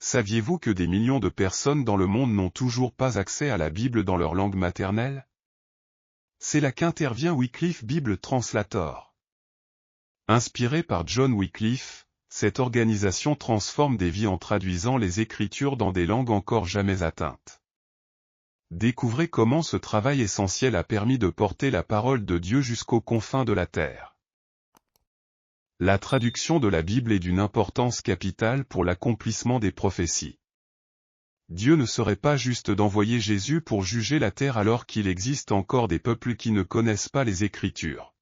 Saviez-vous que des millions de personnes dans le monde n'ont toujours pas accès à la Bible dans leur langue maternelle? C'est là qu'intervient Wycliffe Bible Translator. Inspiré par John Wycliffe, cette organisation transforme des vies en traduisant les Écritures dans des langues encore jamais atteintes. Découvrez comment ce travail essentiel a permis de porter la parole de Dieu jusqu'aux confins de la terre. La traduction de la Bible est d'une importance capitale pour l'accomplissement des prophéties. Dieu ne serait pas juste d'envoyer Jésus pour juger la terre alors qu'il existe encore des peuples qui ne connaissent pas les Écritures.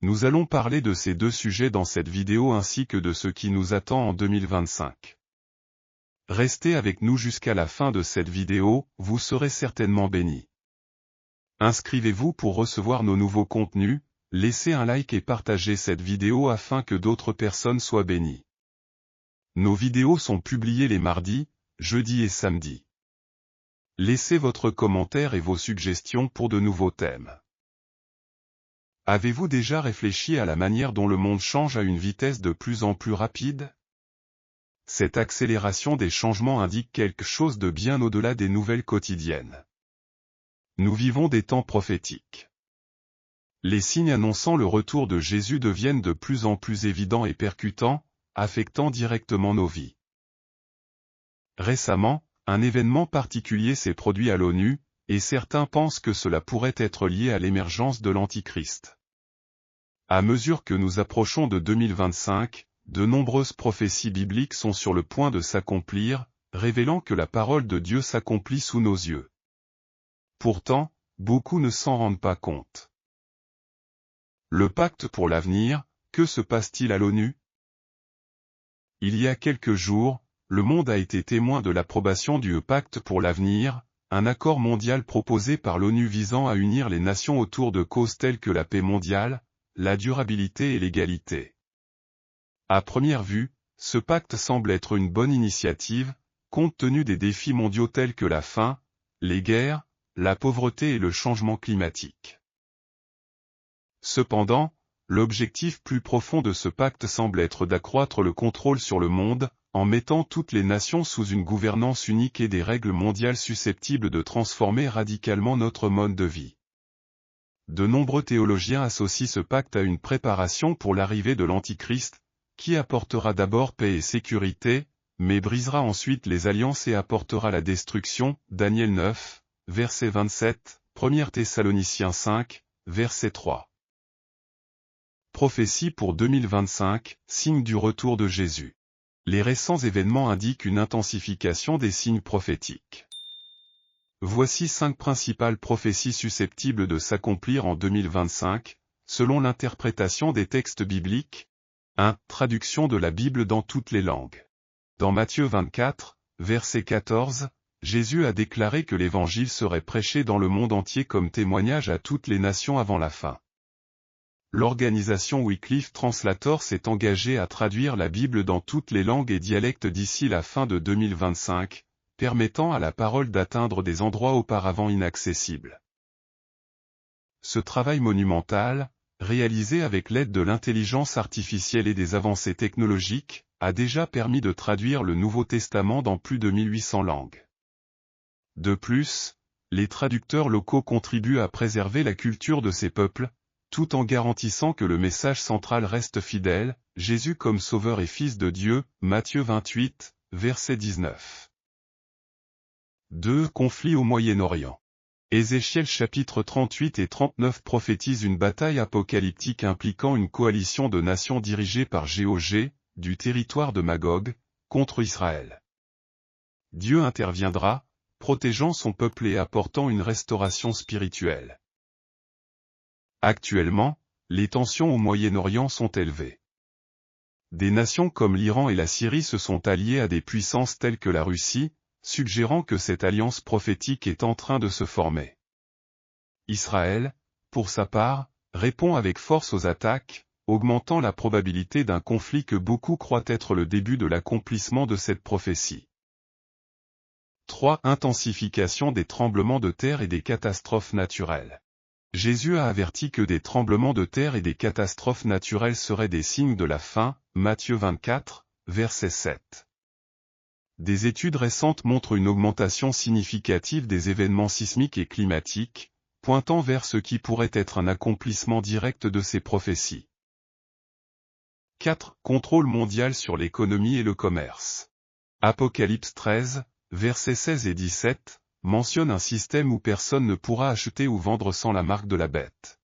Nous allons parler de ces deux sujets dans cette vidéo ainsi que de ce qui nous attend en 2025. Restez avec nous jusqu'à la fin de cette vidéo, vous serez certainement bénis. Inscrivez-vous pour recevoir nos nouveaux contenus, laissez un like et partagez cette vidéo afin que d'autres personnes soient bénies. Nos vidéos sont publiées les mardis, jeudis et samedis. Laissez votre commentaire et vos suggestions pour de nouveaux thèmes. Avez-vous déjà réfléchi à la manière dont le monde change à une vitesse de plus en plus rapide? Cette accélération des changements indique quelque chose de bien au-delà des nouvelles quotidiennes. Nous vivons des temps prophétiques. Les signes annonçant le retour de Jésus deviennent de plus en plus évidents et percutants, affectant directement nos vies. Récemment, un événement particulier s'est produit à l'ONU, et certains pensent que cela pourrait être lié à l'émergence de l'Antichrist. À mesure que nous approchons de 2025, de nombreuses prophéties bibliques sont sur le point de s'accomplir, révélant que la parole de Dieu s'accomplit sous nos yeux. Pourtant, beaucoup ne s'en rendent pas compte. Le pacte pour l'avenir, que se passe-t-il à l'ONU? Il y a quelques jours, le monde a été témoin de l'approbation du pacte pour l'avenir, un accord mondial proposé par l'ONU visant à unir les nations autour de causes telles que la paix mondiale, la durabilité et l'égalité. À première vue, ce pacte semble être une bonne initiative, compte tenu des défis mondiaux tels que la faim, les guerres, la pauvreté et le changement climatique. Cependant, l'objectif plus profond de ce pacte semble être d'accroître le contrôle sur le monde, en mettant toutes les nations sous une gouvernance unique et des règles mondiales susceptibles de transformer radicalement notre mode de vie. De nombreux théologiens associent ce pacte à une préparation pour l'arrivée de l'Antichrist, qui apportera d'abord paix et sécurité, mais brisera ensuite les alliances et apportera la destruction. Daniel 9, verset 27, 1 Thessaloniciens 5, verset 3. Prophétie pour 2025, signe du retour de Jésus. Les récents événements indiquent une intensification des signes prophétiques. Voici 5 principales prophéties susceptibles de s'accomplir en 2025, selon l'interprétation des textes bibliques. 1. Traduction de la Bible dans toutes les langues. Dans Matthieu 24, verset 14, Jésus a déclaré que l'Évangile serait prêché dans le monde entier comme témoignage à toutes les nations avant la fin. L'organisation Wycliffe Translator s'est engagée à traduire la Bible dans toutes les langues et dialectes d'ici la fin de 2025, permettant à la parole d'atteindre des endroits auparavant inaccessibles. Ce travail monumental, réalisé avec l'aide de l'intelligence artificielle et des avancées technologiques, a déjà permis de traduire le Nouveau Testament dans plus de 1800 langues. De plus, les traducteurs locaux contribuent à préserver la culture de ces peuples, tout en garantissant que le message central reste fidèle, Jésus comme Sauveur et Fils de Dieu, Matthieu 28, verset 19. 2. Conflit au Moyen-Orient. Ézéchiel chapitre 38 et 39 prophétisent une bataille apocalyptique impliquant une coalition de nations dirigée par Gog, du territoire de Magog, contre Israël. Dieu interviendra, protégeant son peuple et apportant une restauration spirituelle. Actuellement, les tensions au Moyen-Orient sont élevées. Des nations comme l'Iran et la Syrie se sont alliées à des puissances telles que la Russie, suggérant que cette alliance prophétique est en train de se former. Israël, pour sa part, répond avec force aux attaques, augmentant la probabilité d'un conflit que beaucoup croient être le début de l'accomplissement de cette prophétie. 3. Intensification des tremblements de terre et des catastrophes naturelles. Jésus a averti que des tremblements de terre et des catastrophes naturelles seraient des signes de la fin, Matthieu 24, verset 7. Des études récentes montrent une augmentation significative des événements sismiques et climatiques, pointant vers ce qui pourrait être un accomplissement direct de ces prophéties. 4. Contrôle mondial sur l'économie et le commerce. Apocalypse 13, versets 16 et 17, mentionne un système où personne ne pourra acheter ou vendre sans la marque de la bête.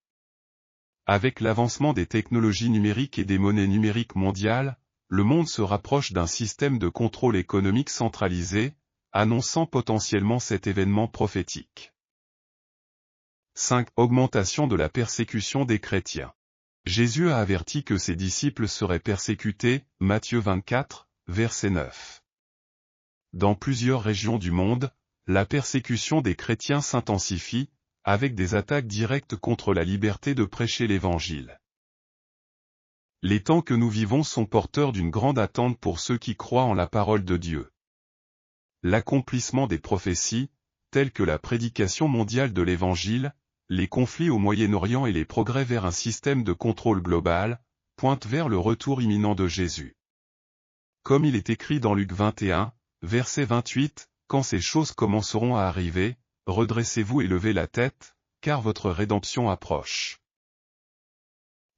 Avec l'avancement des technologies numériques et des monnaies numériques mondiales, le monde se rapproche d'un système de contrôle économique centralisé, annonçant potentiellement cet événement prophétique. 5. Augmentation de la persécution des chrétiens. Jésus a averti que ses disciples seraient persécutés, Matthieu 24, verset 9. Dans plusieurs régions du monde, la persécution des chrétiens s'intensifie, avec des attaques directes contre la liberté de prêcher l'Évangile. Les temps que nous vivons sont porteurs d'une grande attente pour ceux qui croient en la parole de Dieu. L'accomplissement des prophéties, telles que la prédication mondiale de l'Évangile, les conflits au Moyen-Orient et les progrès vers un système de contrôle global, pointent vers le retour imminent de Jésus. Comme il est écrit dans Luc 21, verset 28, « Quand ces choses commenceront à arriver, redressez-vous et levez la tête, car votre rédemption approche. »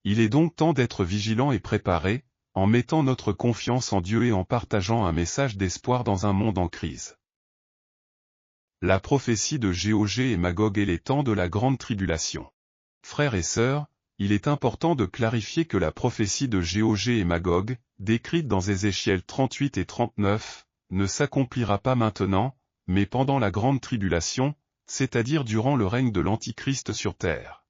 Il est donc temps d'être vigilant et préparé, en mettant notre confiance en Dieu et en partageant un message d'espoir dans un monde en crise. La prophétie de Gog et Magog et les temps de la grande tribulation. Frères et sœurs, il est important de clarifier que la prophétie de Gog et Magog, décrite dans Ézéchiel 38 et 39, ne s'accomplira pas maintenant, mais pendant la grande tribulation, c'est-à-dire durant le règne de l'Antichrist sur terre.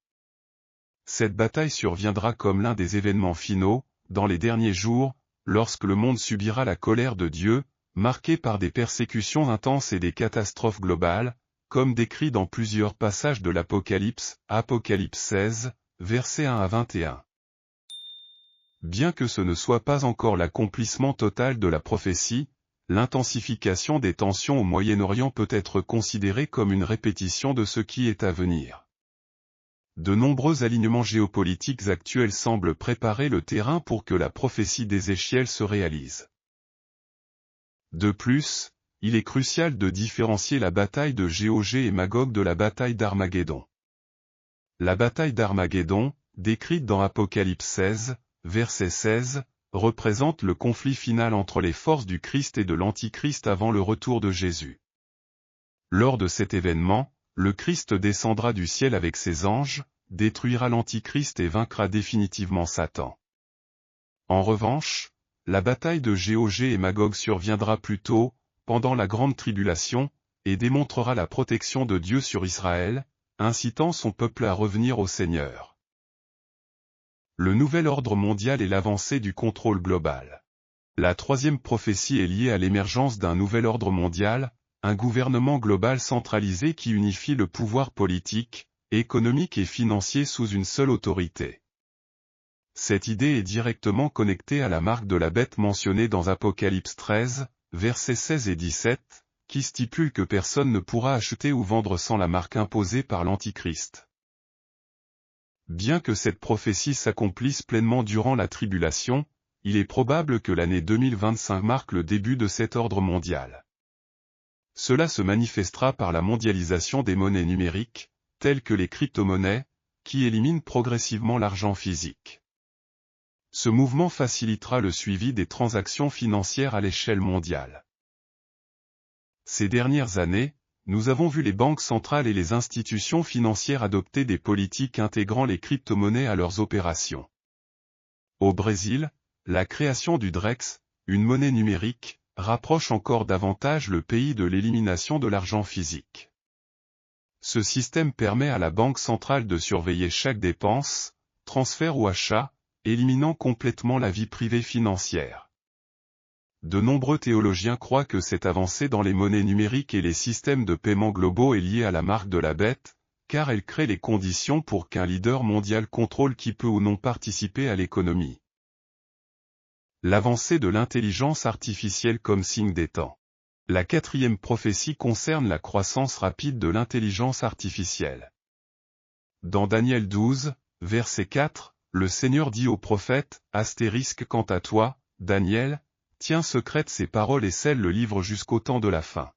Cette bataille surviendra comme l'un des événements finaux, dans les derniers jours, lorsque le monde subira la colère de Dieu, marquée par des persécutions intenses et des catastrophes globales, comme décrit dans plusieurs passages de l'Apocalypse, Apocalypse 16, versets 1 à 21. Bien que ce ne soit pas encore l'accomplissement total de la prophétie, l'intensification des tensions au Moyen-Orient peut être considérée comme une répétition de ce qui est à venir. De nombreux alignements géopolitiques actuels semblent préparer le terrain pour que la prophétie d'Ézéchiel se réalise. De plus, il est crucial de différencier la bataille de Gog et Magog de la bataille d'Armageddon. La bataille d'Armageddon, décrite dans Apocalypse 16, verset 16, représente le conflit final entre les forces du Christ et de l'Antichrist avant le retour de Jésus. Lors de cet événement, le Christ descendra du ciel avec ses anges, détruira l'Antichrist et vaincra définitivement Satan. En revanche, la bataille de Gog et Magog surviendra plus tôt, pendant la grande tribulation, et démontrera la protection de Dieu sur Israël, incitant son peuple à revenir au Seigneur. Le nouvel ordre mondial et l'avancée du contrôle global. La troisième prophétie est liée à l'émergence d'un nouvel ordre mondial, un gouvernement global centralisé qui unifie le pouvoir politique, économique et financier sous une seule autorité. Cette idée est directement connectée à la marque de la bête mentionnée dans Apocalypse 13, versets 16 et 17, qui stipule que personne ne pourra acheter ou vendre sans la marque imposée par l'Antichrist. Bien que cette prophétie s'accomplisse pleinement durant la tribulation, il est probable que l'année 2025 marque le début de cet ordre mondial. Cela se manifestera par la mondialisation des monnaies numériques, telles que les crypto-monnaies, qui éliminent progressivement l'argent physique. Ce mouvement facilitera le suivi des transactions financières à l'échelle mondiale. Ces dernières années, nous avons vu les banques centrales et les institutions financières adopter des politiques intégrant les crypto-monnaies à leurs opérations. Au Brésil, la création du Drex, une monnaie numérique, rapproche encore davantage le pays de l'élimination de l'argent physique. Ce système permet à la banque centrale de surveiller chaque dépense, transfert ou achat, éliminant complètement la vie privée financière. De nombreux théologiens croient que cette avancée dans les monnaies numériques et les systèmes de paiement globaux est liée à la marque de la bête, car elle crée les conditions pour qu'un leader mondial contrôle qui peut ou non participer à l'économie. L'avancée de l'intelligence artificielle comme signe des temps. La quatrième prophétie concerne la croissance rapide de l'intelligence artificielle. Dans Daniel 12, verset 4, le Seigneur dit au prophète, * quant à toi, Daniel, tient secrètes ses paroles et scelle le livre jusqu'au temps de la fin.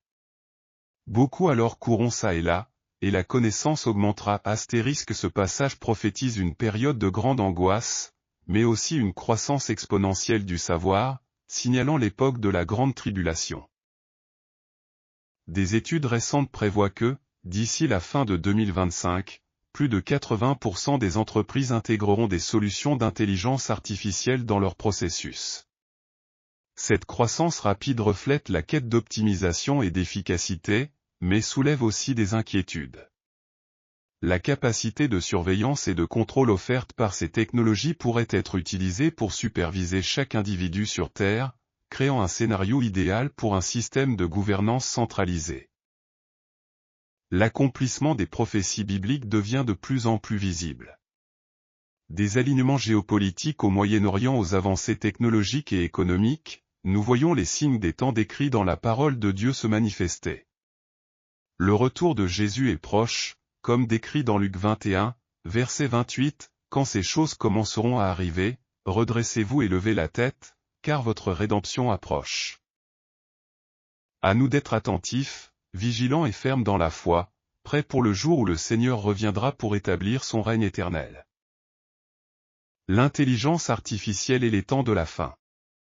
Beaucoup alors courront çà et là, et la connaissance augmentera. Ce passage prophétise une période de grande angoisse, mais aussi une croissance exponentielle du savoir, signalant l'époque de la grande tribulation. Des études récentes prévoient que, d'ici la fin de 2025, plus de 80% des entreprises intégreront des solutions d'intelligence artificielle dans leur processus. Cette croissance rapide reflète la quête d'optimisation et d'efficacité, mais soulève aussi des inquiétudes. La capacité de surveillance et de contrôle offerte par ces technologies pourrait être utilisée pour superviser chaque individu sur Terre, créant un scénario idéal pour un système de gouvernance centralisé. L'accomplissement des prophéties bibliques devient de plus en plus visible. Des alignements géopolitiques au Moyen-Orient aux avancées technologiques et économiques, nous voyons les signes des temps décrits dans la parole de Dieu se manifester. Le retour de Jésus est proche, comme décrit dans Luc 21, verset 28, « Quand ces choses commenceront à arriver, redressez-vous et levez la tête, car votre rédemption approche. » À nous d'être attentifs, vigilants et fermes dans la foi, prêts pour le jour où le Seigneur reviendra pour établir son règne éternel. L'intelligence artificielle et les temps de la fin.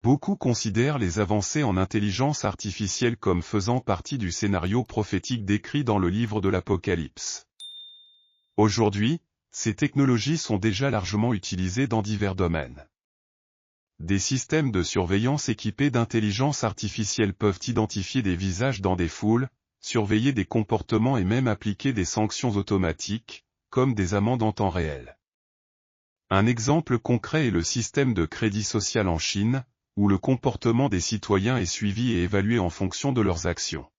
Beaucoup considèrent les avancées en intelligence artificielle comme faisant partie du scénario prophétique décrit dans le livre de l'Apocalypse. Aujourd'hui, ces technologies sont déjà largement utilisées dans divers domaines. Des systèmes de surveillance équipés d'intelligence artificielle peuvent identifier des visages dans des foules, surveiller des comportements et même appliquer des sanctions automatiques, comme des amendes en temps réel. Un exemple concret est le système de crédit social en Chine, où le comportement des citoyens est suivi et évalué en fonction de leurs actions.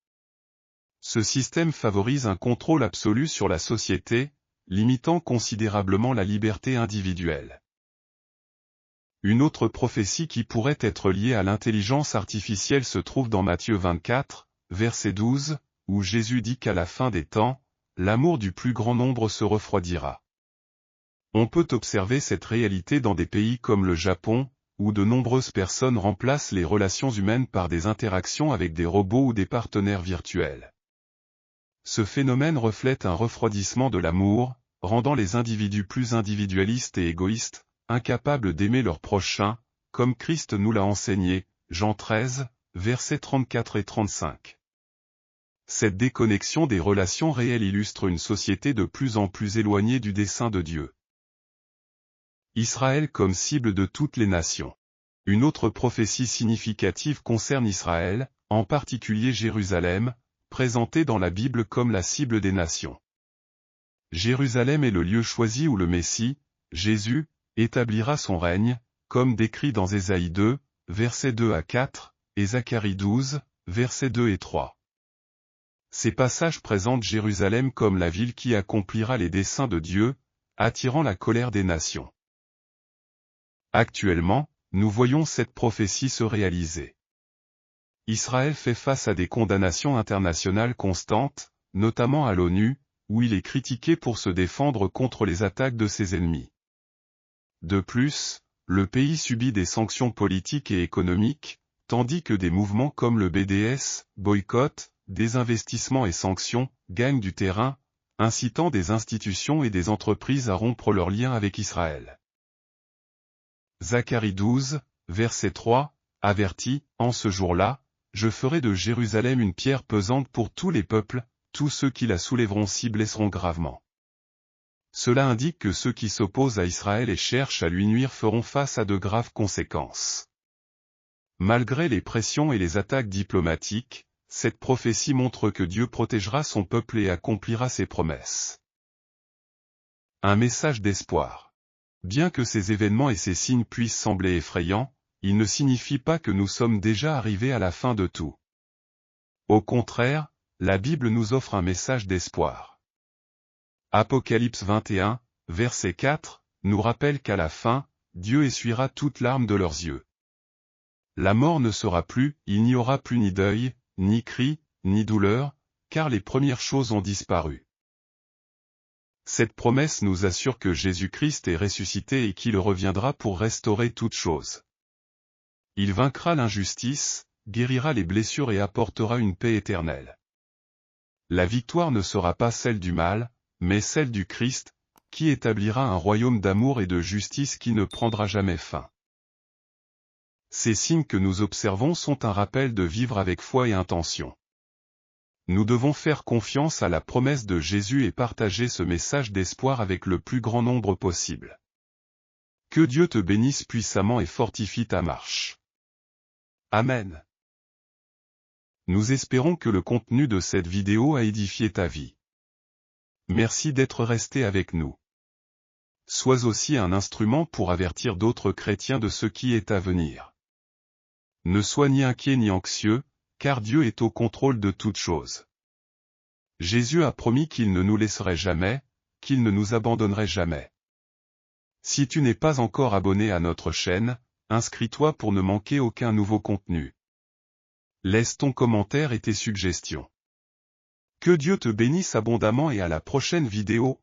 Ce système favorise un contrôle absolu sur la société, limitant considérablement la liberté individuelle. Une autre prophétie qui pourrait être liée à l'intelligence artificielle se trouve dans Matthieu 24, verset 12, où Jésus dit qu'à la fin des temps, l'amour du plus grand nombre se refroidira. On peut observer cette réalité dans des pays comme le Japon, où de nombreuses personnes remplacent les relations humaines par des interactions avec des robots ou des partenaires virtuels. Ce phénomène reflète un refroidissement de l'amour, rendant les individus plus individualistes et égoïstes, incapables d'aimer leur prochain, comme Christ nous l'a enseigné, Jean 13, versets 34 et 35. Cette déconnexion des relations réelles illustre une société de plus en plus éloignée du dessein de Dieu. Israël comme cible de toutes les nations. Une autre prophétie significative concerne Israël, en particulier Jérusalem, présentée dans la Bible comme la cible des nations. Jérusalem est le lieu choisi où le Messie, Jésus, établira son règne, comme décrit dans Ésaïe 2, versets 2 à 4, et Zacharie 12, versets 2 et 3. Ces passages présentent Jérusalem comme la ville qui accomplira les desseins de Dieu, attirant la colère des nations. Actuellement, nous voyons cette prophétie se réaliser. Israël fait face à des condamnations internationales constantes, notamment à l'ONU, où il est critiqué pour se défendre contre les attaques de ses ennemis. De plus, le pays subit des sanctions politiques et économiques, tandis que des mouvements comme le BDS, boycott, désinvestissement et sanctions, gagnent du terrain, incitant des institutions et des entreprises à rompre leurs liens avec Israël. Zacharie 12, verset 3, avertit, « En ce jour-là, je ferai de Jérusalem une pierre pesante pour tous les peuples, tous ceux qui la soulèveront s'y blesseront gravement. » Cela indique que ceux qui s'opposent à Israël et cherchent à lui nuire feront face à de graves conséquences. Malgré les pressions et les attaques diplomatiques, cette prophétie montre que Dieu protégera son peuple et accomplira ses promesses. Un message d'espoir. Bien que ces événements et ces signes puissent sembler effrayants, ils ne signifient pas que nous sommes déjà arrivés à la fin de tout. Au contraire, la Bible nous offre un message d'espoir. Apocalypse 21, verset 4, nous rappelle qu'à la fin, Dieu essuiera toute larme de leurs yeux. La mort ne sera plus, il n'y aura plus ni deuil, ni cri, ni douleur, car les premières choses ont disparu. Cette promesse nous assure que Jésus-Christ est ressuscité et qu'il reviendra pour restaurer toutes choses. Il vaincra l'injustice, guérira les blessures et apportera une paix éternelle. La victoire ne sera pas celle du mal, mais celle du Christ, qui établira un royaume d'amour et de justice qui ne prendra jamais fin. Ces signes que nous observons sont un rappel de vivre avec foi et intention. Nous devons faire confiance à la promesse de Jésus et partager ce message d'espoir avec le plus grand nombre possible. Que Dieu te bénisse puissamment et fortifie ta marche. Amen. Nous espérons que le contenu de cette vidéo a édifié ta vie. Merci d'être resté avec nous. Sois aussi un instrument pour avertir d'autres chrétiens de ce qui est à venir. Ne sois ni inquiet ni anxieux, car Dieu est au contrôle de toutes choses. Jésus a promis qu'il ne nous laisserait jamais, qu'il ne nous abandonnerait jamais. Si tu n'es pas encore abonné à notre chaîne, inscris-toi pour ne manquer aucun nouveau contenu. Laisse ton commentaire et tes suggestions. Que Dieu te bénisse abondamment et à la prochaine vidéo.